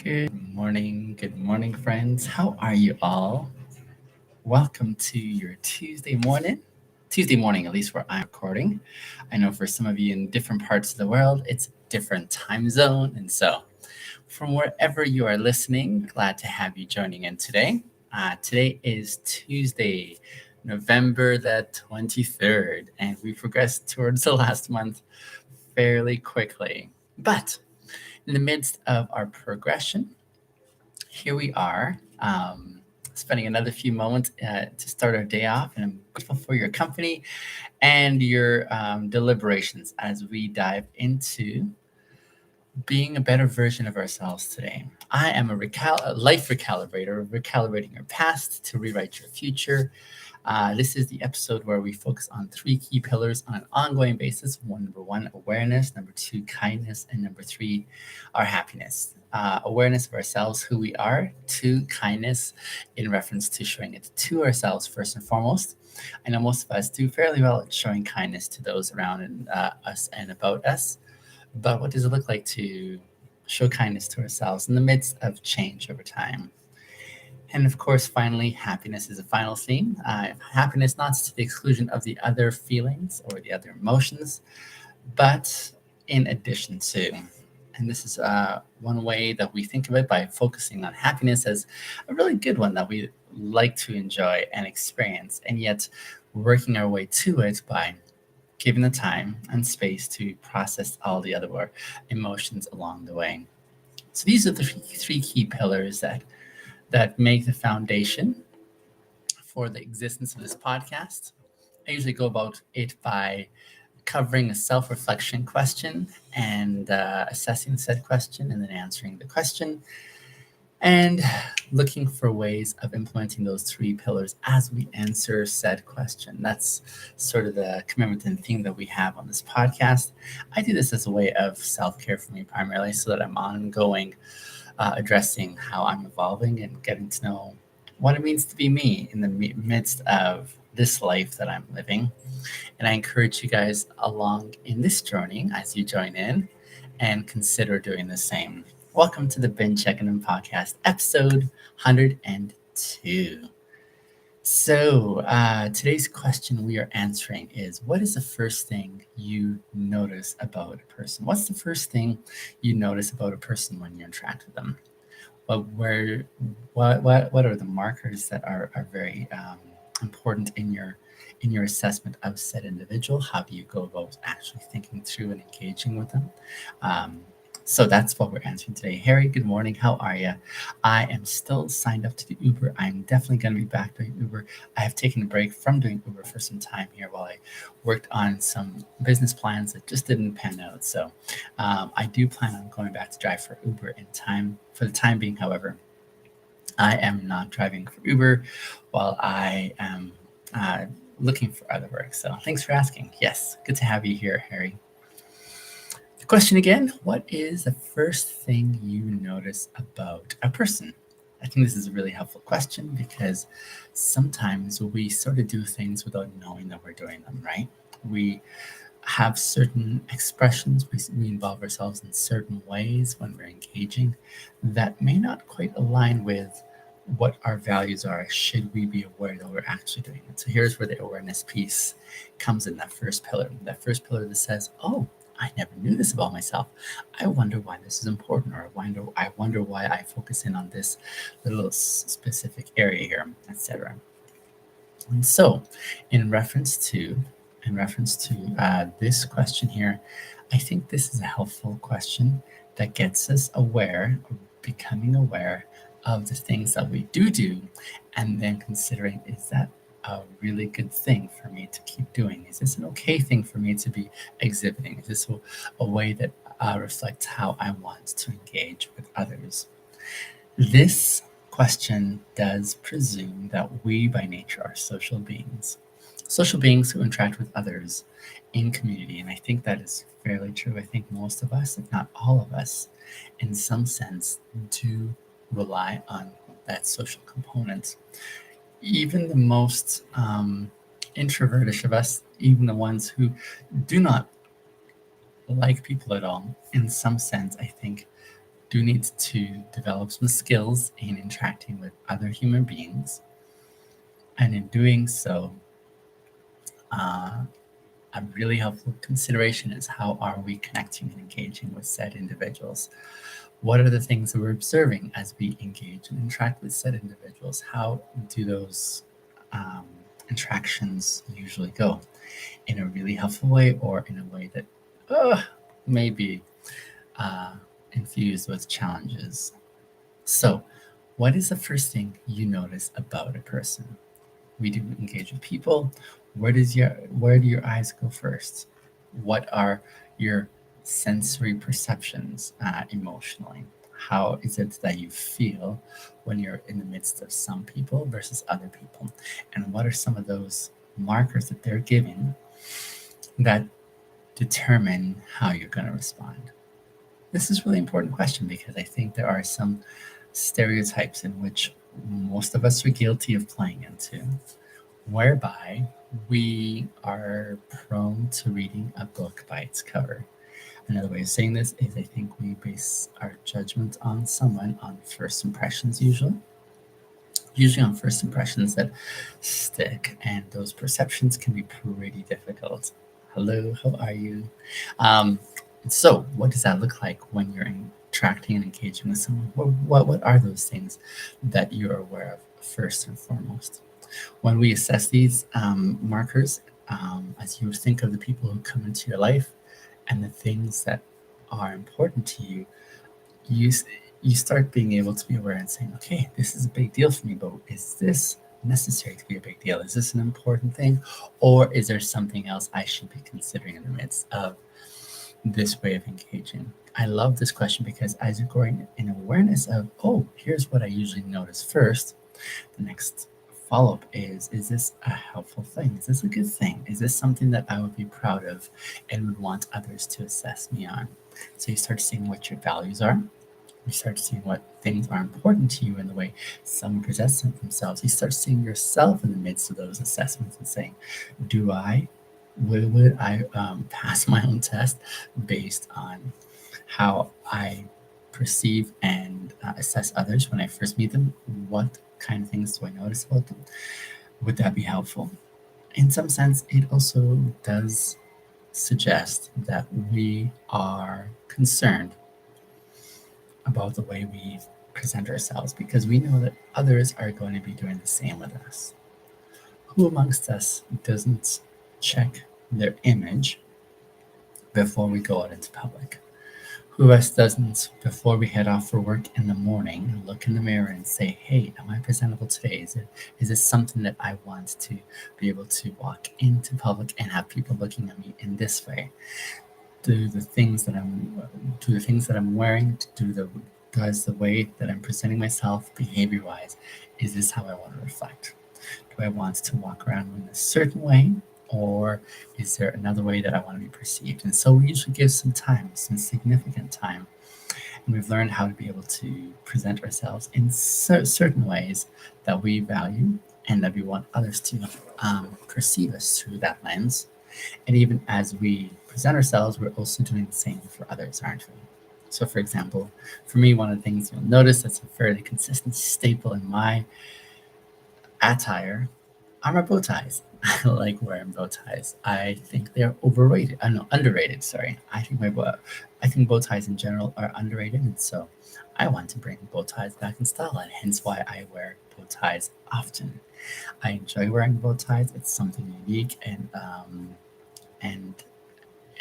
Good morning, friends. How are you all? Welcome to your Tuesday morning. Tuesday morning, at least where I'm recording. I know for some of you in different parts of the world, it's a different time zone. And so, from wherever you are listening, glad to have you joining in today. Today is Tuesday, November the 23rd, and we progressed towards the last month fairly quickly. But in the midst of our progression, here we are, spending another few moments to start our day off, and I'm grateful for your company and your deliberations as we dive into being a better version of ourselves today. I am a life recalibrator, recalibrating your past to rewrite your future. This is the episode where we focus on three key pillars on an ongoing basis. Number one, awareness. Number two, kindness. And number three, our happiness. Awareness of ourselves, who we are. Two, kindness in reference to showing it to ourselves first and foremost. I know most of us do fairly well at showing kindness to those around us and about us. But what does it look like to show kindness to ourselves in the midst of change over time? And of course, finally, happiness is a final theme. Happiness not to the exclusion of the other feelings or the other emotions, but in addition to. And this is one way that we think of it, by focusing on happiness as a really good one that we like to enjoy and experience, and yet working our way to it by giving the time and space to process all the other emotions along the way. So these are the three key pillars that make the foundation for the existence of this podcast. I usually go about it by covering a self-reflection question and assessing said question, and then answering the question, and looking for ways of implementing those three pillars as we answer said question. That's sort of the commitment and theme that we have on this podcast. I do this as a way of self-care for me primarily, so that I'm ongoing addressing how I'm evolving and getting to know what it means to be me in the midst of this life that I'm living. And I encourage you guys along in this journey as you join in and consider doing the same. Welcome to the Checkin In podcast, episode 102. So today's question we are answering is, what is the first thing you notice about a person? What's the first thing you notice about a person when you interact with them? What are the markers that are very important in your assessment of said individual? How do you go about actually thinking through and engaging with them? So that's what we're answering today. Harry, good morning. How are you? I am still signed up to do Uber. I'm definitely going to be back doing Uber. I have taken a break from doing Uber for some time here while I worked on some business plans that just didn't pan out. So I do plan on going back to drive for Uber in time. For the time being, however, I am not driving for Uber while I am looking for other work. So thanks for asking. Yes, good to have you here, Harry. The question again, what is the first thing you notice about a person? I think this is a really helpful question, because sometimes we sort of do things without knowing that we're doing them, right? We have certain expressions, we involve ourselves in certain ways when we're engaging that may not quite align with what our values are, should we be aware that we're actually doing it. So here's where the awareness piece comes in, that first pillar that says, oh, I never knew this about myself. I wonder why this is important, or I wonder why I focus in on this little specific area here, etc. And so, in reference to this question here, I think this is a helpful question that gets us aware, or becoming aware of the things that we do, and then considering, is that a really good thing for me to keep doing? Is this an okay thing for me to be exhibiting? Is this a way that reflects how I want to engage with others? This question does presume that we by nature are social beings who interact with others in community. And I think that is fairly true. I think most of us, if not all of us, in some sense do rely on that social component. Even the most introvertish of us, even the ones who do not like people at all, in some sense, I think, do need to develop some skills in interacting with other human beings. And in doing so, uh, a really helpful consideration is how are we connecting and engaging with said individuals? What are the things that we're observing as we engage and interact with said individuals? How do those um, interactions usually go? In a really helpful way or in a way that maybe uh, infused with challenges? So, what is the first thing you notice about a person? We do engage with people. Where do your eyes go first? What are your sensory perceptions emotionally? How is it that you feel when you're in the midst of some people versus other people? And what are some of those markers that they're giving that determine how you're going to respond? This is a really important question because I think there are some stereotypes in which most of us are guilty of playing into, whereby we are prone to reading a book by its cover. Another way of saying this is I think we base our judgment on someone on first impressions, usually on first impressions that stick, and those perceptions can be pretty difficult. Hello, how are you? Um, so, what does that look like when you're interacting and engaging with someone? What are those things that you're aware of first and foremost? When we assess these markers, as you think of the people who come into your life and the things that are important to you, you s- you start being able to be aware and saying, okay, this is a big deal for me, but is this necessary to be a big deal? Is this an important thing, or is there something else I should be considering in the midst of this way of engaging? I love this question because as you're growing in awareness of, oh, here's what I usually notice first, the next follow up is this a helpful thing? Is this a good thing? Is this something that I would be proud of and would want others to assess me on? So you start seeing what your values are. You start seeing what things are important to you in the way someone presents themselves. You start seeing yourself in the midst of those assessments and saying, do I, would I pass my own test based on how I perceive and assess others when I first meet them? What kind of things do I notice about them? Would that be helpful? In some sense, it also does suggest that we are concerned about the way we present ourselves because we know that others are going to be doing the same with us. Who amongst us doesn't check their image before we go out into public? Who of us doesn't, before we head off for work in the morning, look in the mirror and say, hey, am I presentable today? Is this something that I want to be able to walk into public and have people looking at me in this way? Do the things that I'm wearing, does the way that I'm presenting myself behavior wise, is this how I want to reflect? Do I want to walk around in a certain way, or is there another way that I want to be perceived? And so we usually give some time, some significant time, and we've learned how to be able to present ourselves in certain ways that we value and that we want others to perceive us through that lens. And even as we present ourselves, we're also doing the same for others, aren't we? So, for example, for me, one of the things you'll notice that's a fairly consistent staple in my attire are my bow ties. I like wearing bow ties. I think they're overrated. I know underrated. Sorry. I think bow ties in general are underrated, and so I want to bring bow ties back in style, and hence why I wear bow ties often. I enjoy wearing bow ties. It's something unique and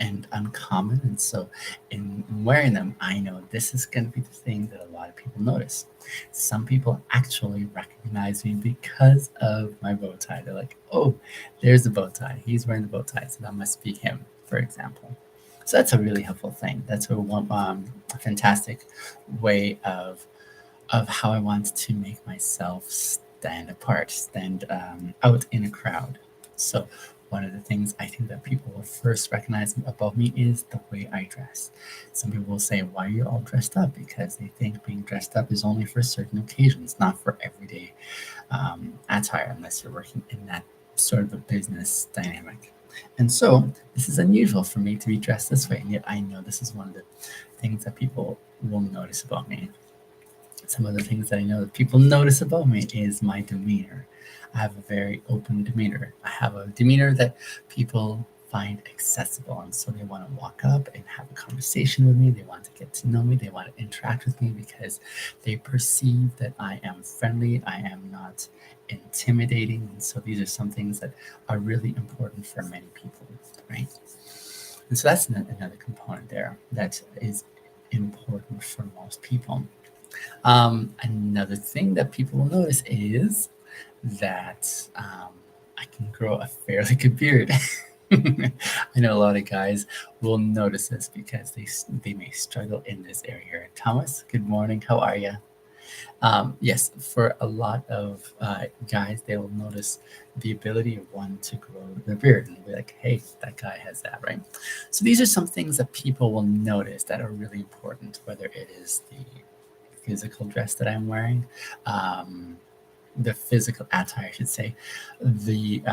and uncommon. And so, in wearing them, I know this is going to be the thing that a lot of people notice. Some people actually recognize me because of my bow tie. They're like, oh, there's the bow tie. He's wearing the bow tie. So that must be him, for example. So that's a really helpful thing. That's a fantastic way of how I want to make myself stand apart, stand out in a crowd. So, one of the things I think that people will first recognize about me is the way I dress. Some people will say, why are you all dressed up? Because they think being dressed up is only for certain occasions, not for everyday attire, unless you're working in that sort of a business dynamic. And so this is unusual for me to be dressed this way, and yet I know this is one of the things that people will notice about me. Some of the things that I know that people notice about me is my demeanor. I have a very open demeanor. I have a demeanor that people find accessible. And so they want to walk up and have a conversation with me. They want to get to know me. They want to interact with me because they perceive that I am friendly. I am not intimidating. And so these are some things that are really important for many people, right? And so that's another component there that is important for most people. Another thing that people will notice is that I can grow a fairly good beard. I know a lot of guys will notice this because they may struggle in this area. Thomas, good morning. How are you? Yes, for a lot of guys, they will notice the ability of one to grow their beard and be like, hey, that guy has that, right? So these are some things that people will notice that are really important, whether it is the physical dress that I'm wearing, um, the physical attire, I should say, the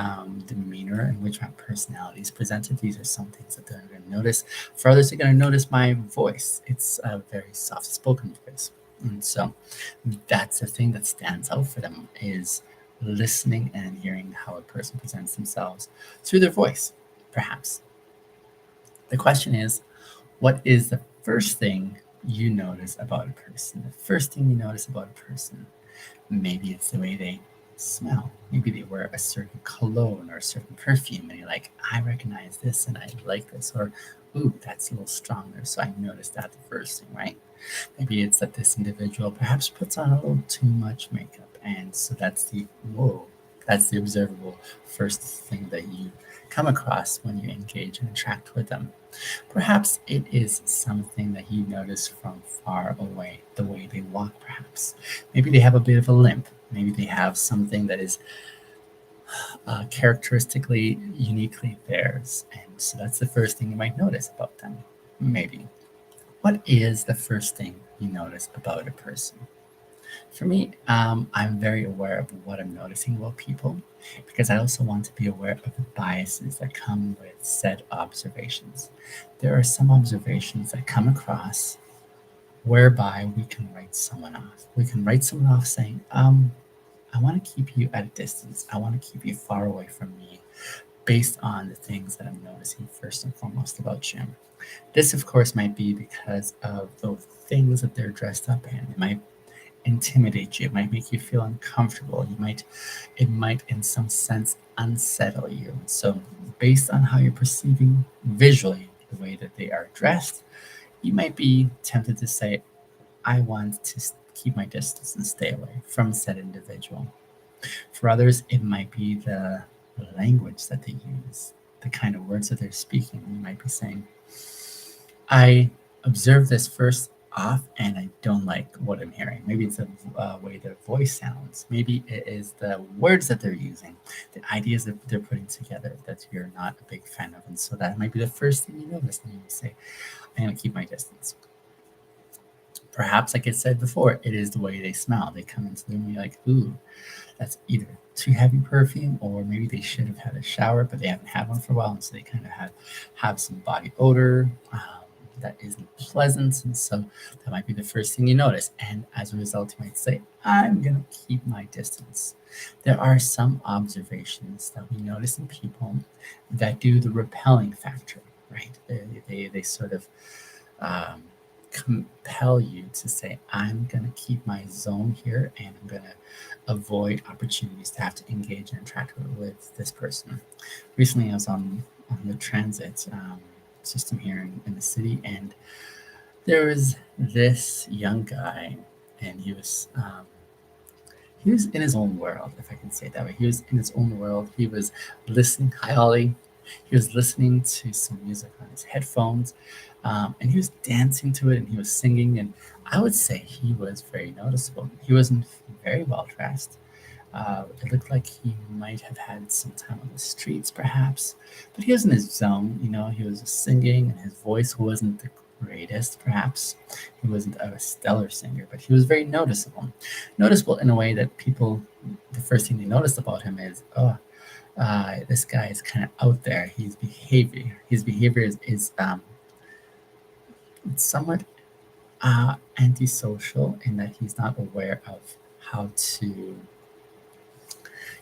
demeanor in which my personality is presented. These are some things that they're going to notice. For others, they're going to notice my voice. It's a very soft-spoken voice, and so that's the thing that stands out for them is listening and hearing how a person presents themselves through their voice. Perhaps the question is, what is the first thing you notice about a person? The first thing you notice about a person. Maybe it's the way they smell. Maybe they wear a certain cologne or a certain perfume, and you're like, I recognize this and I like this. Or, ooh, that's a little stronger. So I noticed that the first thing, right? Maybe it's that this individual perhaps puts on a little too much makeup. And so that's the, whoa, that's the observable first thing that you come across when you engage and interact with them. Perhaps it is something that you notice from far away, the way they walk, perhaps. Maybe they have a bit of a limp. Maybe they have something that is characteristically, uniquely theirs. And so that's the first thing you might notice about them. Maybe. What is the first thing you notice about a person? For me, I'm very aware of what I'm noticing about people because I also want to be aware of the biases that come with said observations. There are some observations that come across whereby we can write someone off. We can write someone off saying, I want to keep you at a distance. I want to keep you far away from me based on the things that I'm noticing first and foremost about you. This, of course, might be because of the things that they're dressed up in. It might intimidate you. It might make you feel uncomfortable. It might, in some sense, unsettle you. So, based on how you're perceiving visually the way that they are dressed, you might be tempted to say, I want to keep my distance and stay away from said individual. For others, it might be the language that they use, the kind of words that they're speaking. You might be saying, I observe this first off and I don't like what I'm hearing. Maybe it's the way their voice sounds. Maybe it is the words that they're using, the ideas that they're putting together that you're not a big fan of. And so that might be the first thing you notice. And you say, I'm going to keep my distance. Perhaps, like I said before, it is the way they smell. They come into the room and you're like, ooh, that's either too heavy perfume or maybe they should have had a shower, but they haven't had one for a while. And so they kind of have some body odor that isn't pleasant. And so that might be the first thing you notice. And as a result, you might say, I'm going to keep my distance. There are some observations that we notice in people that do the repelling factor, right? They sort of um, compel you to say, I'm going to keep my zone here and I'm going to avoid opportunities to have to engage and interact with this person. Recently, I was on the transit system here in the city, and there was this young guy, and he was in his own world, if I can say it that way. He was in his own world. He was listening. Hi, Ollie. He was listening to some music on his headphones, and he was dancing to it, and he was singing. And I would say he was very noticeable. He wasn't very well dressed. It looked like he might have had some time on the streets, perhaps, but he was in his zone. You know, he was singing, and his voice wasn't the greatest, perhaps. He wasn't a stellar singer, but he was very noticeable. Noticeable in a way that people, the first thing they noticed about him is, oh, this guy is kind of out there. His behavior is somewhat antisocial in that he's not aware of how to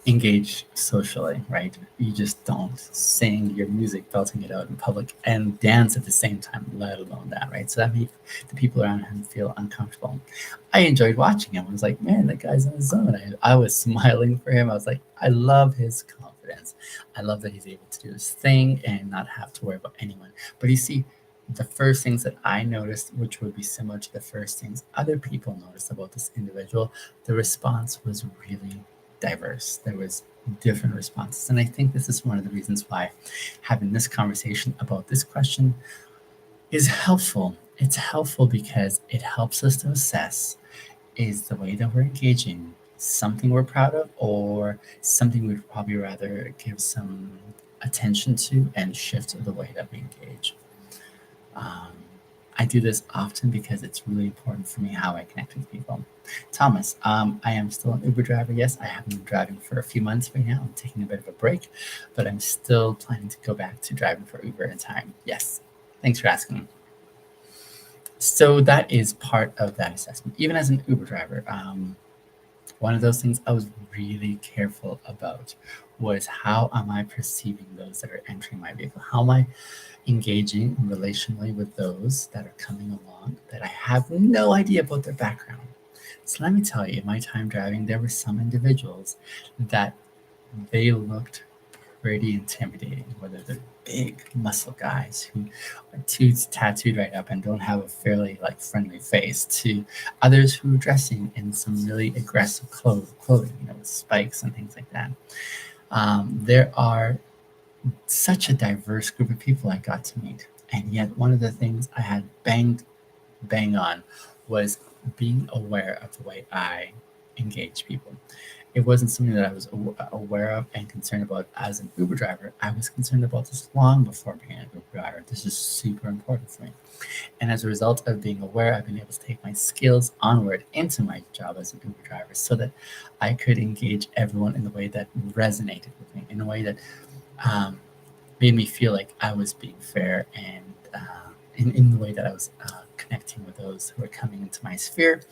engage socially, right? You just don't sing your music, belting it out in public, and dance at the same time, let alone that, right? So that made the people around him feel uncomfortable. I enjoyed watching him. I was like, man, that guy's in his zone. I was smiling for him. I was like, I love his confidence. I love that he's able to do his thing and not have to worry about anyone. But you see, the first things that I noticed, which would be similar to the first things other people noticed about this individual, the response was really diverse. There was different responses. And I think this is one of the reasons why having this conversation about this question is helpful. It's helpful because it helps us to assess, is the way that we're engaging something we're proud of or something we'd probably rather give some attention to and shift the way that we engage. Um, I do this often because it's really important for me how I connect with people. Thomas, I am still an Uber driver. Yes, I haven't been driving for a few months right now. I'm taking a bit of a break, but I'm still planning to go back to driving for Uber in time. Yes, thanks for asking. So that is part of that assessment. Even as an Uber driver, one of those things I was really careful about was how am I perceiving those that are entering my vehicle? How am I engaging relationally with those that are coming along that I have no idea about their background? So let me tell you, in my time driving, there were some individuals that they looked pretty intimidating, whether they're big muscle guys who are too tattooed right up and don't have a fairly like friendly face, to others who are dressing in some really aggressive clothing, with spikes and things like that. There are such a diverse group of people I got to meet, and yet one of the things I had bang on was being aware of the way I engage people. It wasn't something that I was aware of and concerned about as an Uber driver. I was concerned about this long before being an Uber driver. This is super important for me. And as a result of being aware, I've been able to take my skills onward into my job as an Uber driver so that I could engage everyone in the way that resonated with me, in a way that um, made me feel like I was being fair and in the way that I was connecting with those who were coming into my sphere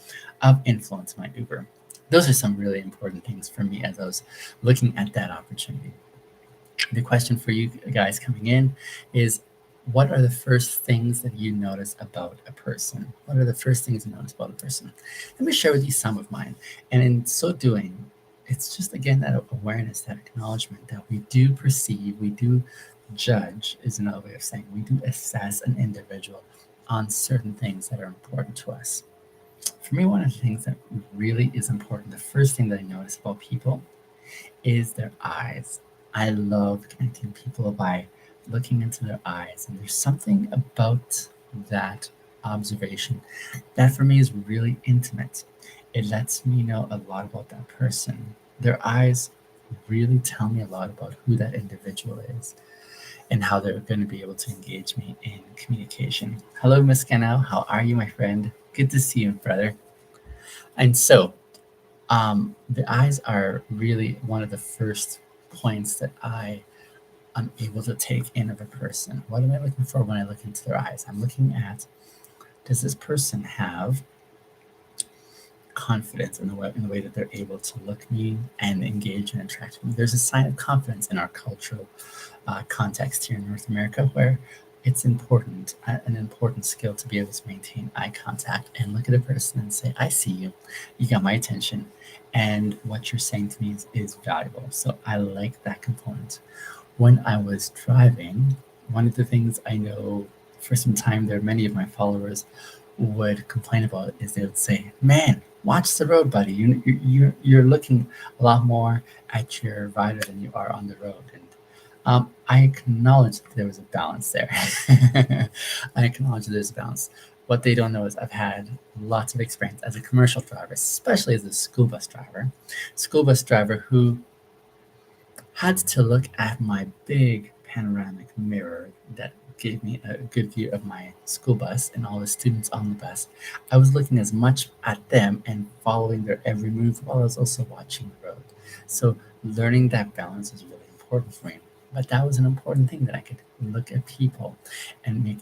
of influence, my Uber. Those are some really important things for me as I was looking at that opportunity. The question for you guys coming in is, what are the first things that you notice about a person? What are the first things you notice about a person? Let me share with you some of mine. And in so doing, it's just again that awareness, that acknowledgement that we do perceive, we do judge, is another way of saying we do assess an individual on certain things that are important to us. For me, one of the things that really is important, the first thing that I notice about people is their eyes. I love connecting people by looking into their eyes, and there's something about that observation that for me is really intimate. It lets me know a lot about that person. Their eyes really tell me a lot about who that individual is and how they're going to be able to engage me in communication. Hello, Miss Canal. How are you, my friend? Good to see you, brother. And so, the eyes are really one of the first points that I am able to take in of a person. What am I looking for when I look into their eyes? I'm looking at, does this person have confidence in the way that they're able to look me and engage and interact with me? There's a sign of confidence in our cultural context here in North America where it's important, an important skill to be able to maintain eye contact and look at a person and say, I see you, you got my attention, and what you're saying to me is valuable. So I like that component. When I was driving, one of the things I know for some time there, many of my followers would complain about is they would say, man, watch the road, buddy. You're looking a lot more at your rider than you are on the road. And I acknowledge that there was a balance there. I acknowledge that there's a balance. What they don't know is I've had lots of experience as a commercial driver, especially as a school bus driver who had to look at my big panoramic mirror that gave me a good view of my school bus and all the students on the bus. I was looking as much at them and following their every move while I was also watching the road. So learning that balance is really important important for me. But that was an important thing that I could look at people and make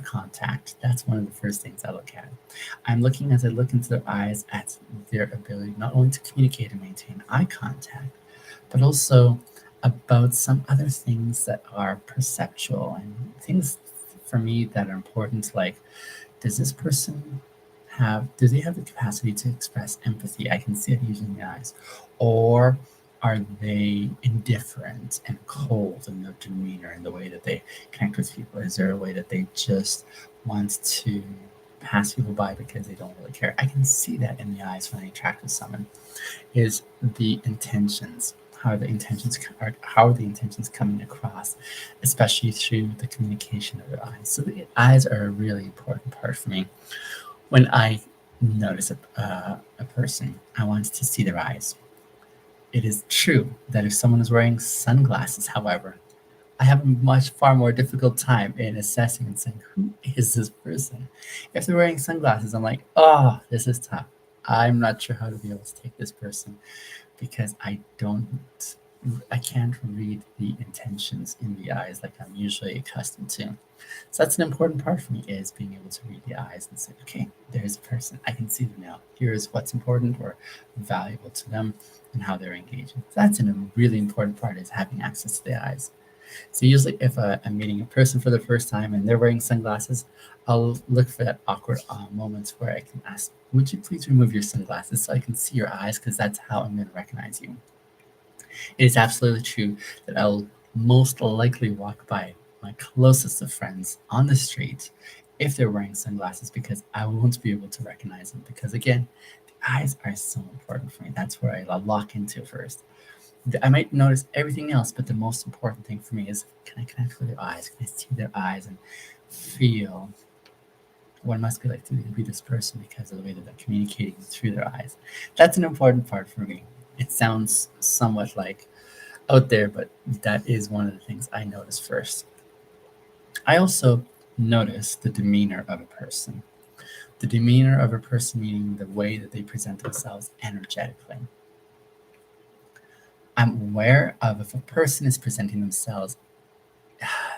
contact. That's one of the first things I look at. I'm looking as I look into their eyes at their ability not only to communicate and maintain eye contact, but also about some other things that are perceptual and things for me that are important, like does this person do they have the capacity to express empathy? I can see it usually in the eyes. Or are they indifferent and cold in their demeanor and the way that they connect with people? Is there a way that they just want to pass people by because they don't really care? I can see that in the eyes when I interact with someone. Is the intentions, how are the intentions coming across, especially through the communication of their eyes. So the eyes are a really important part for me. When I notice a person, I want to see their eyes. It is true that if someone is wearing sunglasses, however, I have a much far more difficult time in assessing and saying, who is this person? If they're wearing sunglasses, I'm like, oh, this is tough. I'm not sure how to be able to take this person because I can't read the intentions in the eyes like I'm usually accustomed to. So that's an important part for me, is being able to read the eyes and say, okay, there's a person. I can see them now. Here's what's important or valuable to them and how they're engaging. So that's a really important part, is having access to the eyes. So usually if I'm meeting a person for the first time and they're wearing sunglasses, I'll look for that awkward moments where I can ask, would you please remove your sunglasses so I can see your eyes, because that's how I'm going to recognize you. It is absolutely true that I'll most likely walk by my closest of friends on the street if they're wearing sunglasses, because I won't be able to recognize them. Because again, the eyes are so important for me. That's where I lock into first. I might notice everything else, but the most important thing for me is, can I connect with their eyes? Can I see their eyes and feel what it must be like to be this person because of the way that they're communicating through their eyes? That's an important part for me. It sounds somewhat like out there, but that is one of the things I notice first. I also notice the demeanor of a person. The demeanor of a person, meaning the way that they present themselves energetically. I'm aware of if a person is presenting themselves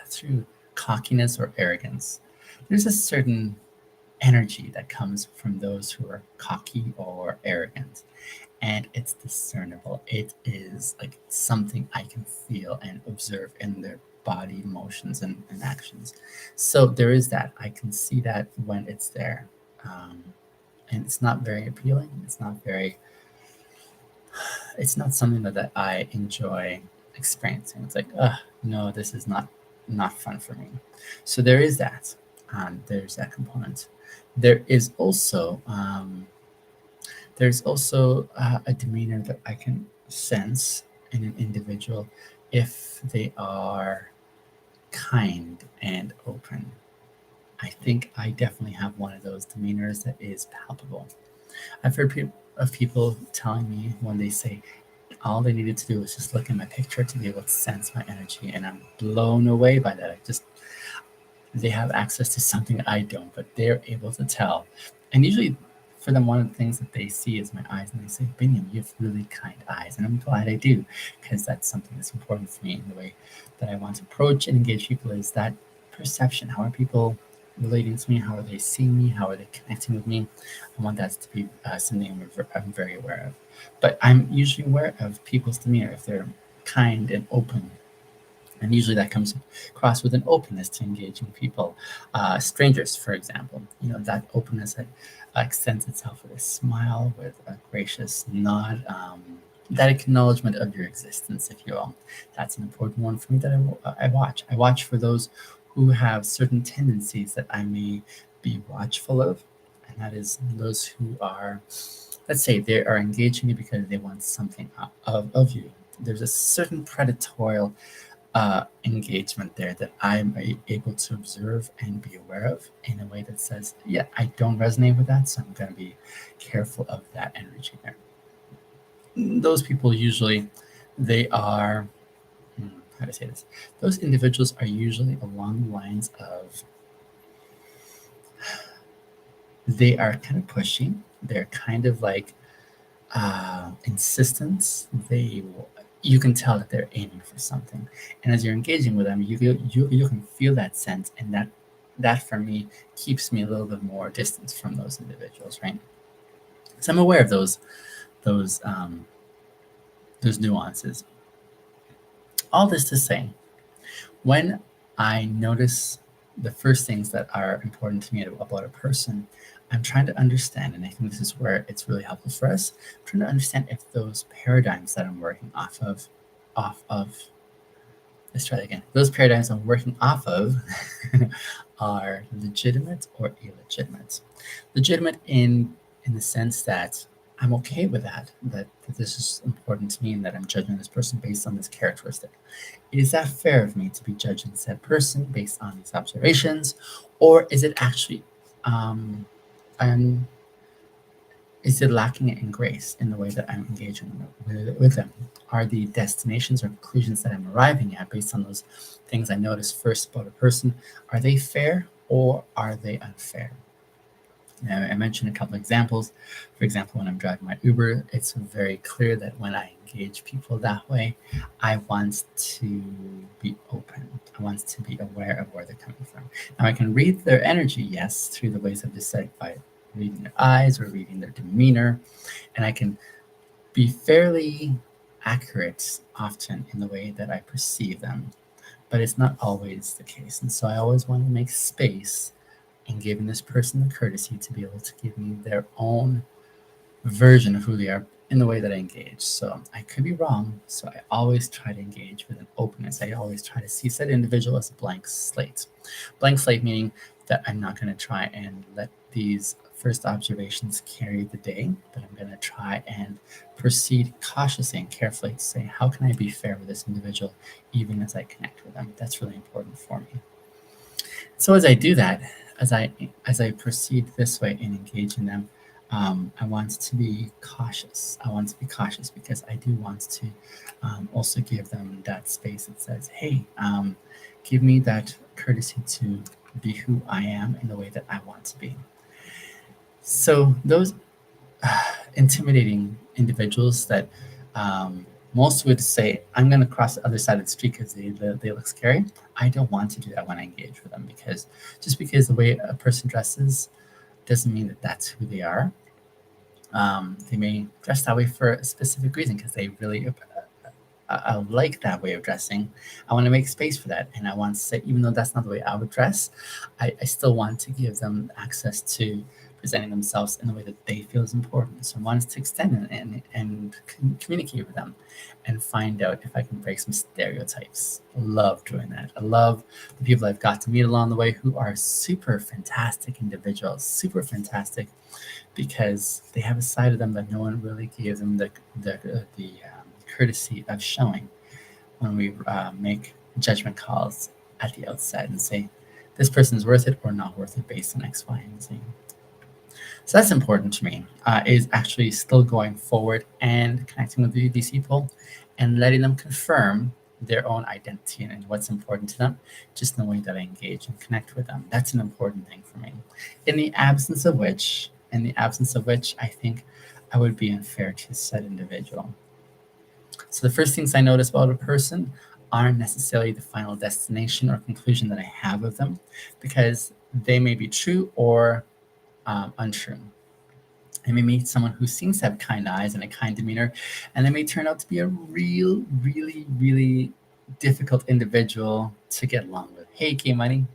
through cockiness or arrogance. There's a certain energy that comes from those who are cocky or arrogant, and it's discernible. It is like something I can feel and observe in their body motions and actions. So there is that. I can see that when it's there. Um, and it's not very appealing. It's not something that I enjoy experiencing. It's like, no, this is not fun for me. So there is that. There's that component. There is also a demeanor that I can sense in an individual if they are kind and open. I think I definitely have one of those demeanors that is palpable. I've heard of people telling me when they say all they needed to do was just look at my picture to be able to sense my energy, and I'm blown away by that. They have access to something I don't, but they're able to tell. And usually, for them, one of the things that they see is my eyes, and they say, "Biniam, you have really kind eyes," and I'm glad I do, because that's something that's important for me in the way that I want to approach and engage people. Is that perception? How are people relating to me? How are they seeing me? How are they connecting with me? I want that to be something I'm very aware of. But I'm usually aware of people's demeanor if they're kind and open, and usually that comes across with an openness to engaging people, strangers, for example. That openness that extends itself with a smile, with a gracious nod, that acknowledgement of your existence, if you will. That's an important one for me that I watch. I watch for those who have certain tendencies that I may be watchful of, and that is those who are, let's say, they are engaging you because they want something of you. There's a certain predatorial engagement there that I'm able to observe and be aware of in a way that says, yeah, I don't resonate with that, so I'm going to be careful of that energy there. Those people usually, they are, how to say this? Those individuals are usually along the lines of, they are kind of pushy. They're kind of like insistent. you can tell that they're aiming for something. And as you're engaging with them, you can feel that sense, and that for me keeps me a little bit more distance from those individuals, right? So I'm aware of those those nuances. All this to say, when I notice the first things that are important to me about a person, I'm trying to understand, and I think this is where it's really helpful for us. I'm trying to understand if those paradigms that I'm working off of, let's try that again. Those paradigms I'm working off of are legitimate or illegitimate. Legitimate in the sense that I'm okay with that this is important to me and that I'm judging this person based on this characteristic. Is that fair of me to be judging said person based on these observations, or is it actually um, um, is it lacking in grace in the way that I'm engaging with them? Are the destinations or conclusions that I'm arriving at based on those things I noticed first about a person, are they fair or are they unfair? Now, I mentioned a couple examples. For example, when I'm driving my Uber, it's very clear that when I engage people that way, I want to be open. I want to be aware of where they're coming from. Now, I can read their energy, yes, through the ways I've just said, by reading their eyes or reading their demeanor, and I can be fairly accurate often in the way that I perceive them, but it's not always the case. And so I always want to make space and giving this person the courtesy to be able to give me their own version of who they are in the way that I engage. So I could be wrong. So I always try to engage with an openness. I always try to see that individual as a blank slate. Blank slate meaning that I'm not going to try and let these first observations carry the day, but I'm going to try and proceed cautiously and carefully to say, how can I be fair with this individual even as I connect with them? That's really important for me. So as I do that, as I proceed this way in engaging them, I want to be cautious. I want to be cautious because I do want to also give them that space that says, "Hey, give me that courtesy to be who I am in the way that I want to be." So those intimidating individuals that most would say, I'm going to cross the other side of the street because they look scary. I don't want to do that when I engage with them because just because the way a person dresses doesn't mean that that's who they are. They may dress that way for a specific reason because they really I like that way of dressing. I want to make space for that. And I want to say, even though that's not the way I would dress, I still want to give them access to presenting themselves in the way that they feel is important. So I want to extend and communicate with them and find out if I can break some stereotypes. I love doing that. I love the people I've got to meet along the way who are super fantastic individuals, super fantastic because they have a side of them that no one really gave them the courtesy of showing when we make judgment calls at the outset and say this person is worth it or not worth it based on X, Y, and Z. So that's important to me. Is actually still going forward and connecting with these people and letting them confirm their own identity and what's important to them, just in the way that I engage and connect with them. That's an important thing for me. In the absence of which, I think I would be unfair to said individual. So the first things I notice about a person aren't necessarily the final destination or conclusion that I have of them, because they may be true or untrue. I may meet someone who seems to have kind eyes and a kind demeanor, and they may turn out to be a really difficult individual to get along with. Hey, K Money,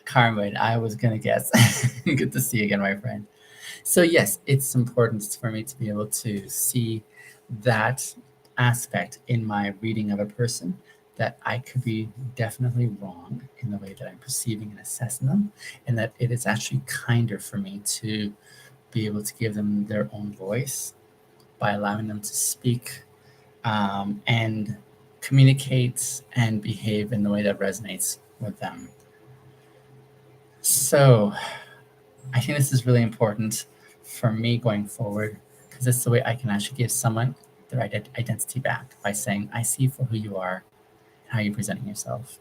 Carmen, I was gonna guess. Good to see you again, my friend. So yes, it's important for me to be able to see that aspect in my reading of a person, that I could be definitely wrong in the way that I'm perceiving and assessing them, and that it is actually kinder for me to be able to give them their own voice by allowing them to speak and communicate and behave in the way that resonates with them. So I think this is really important for me going forward because it's the way I can actually give someone their identity back by saying, I see you for who you are and how you're presenting yourself.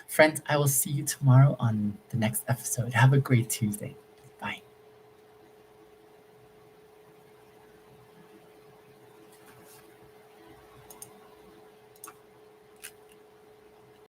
Friends, I will see you tomorrow on the next episode. Have a great Tuesday.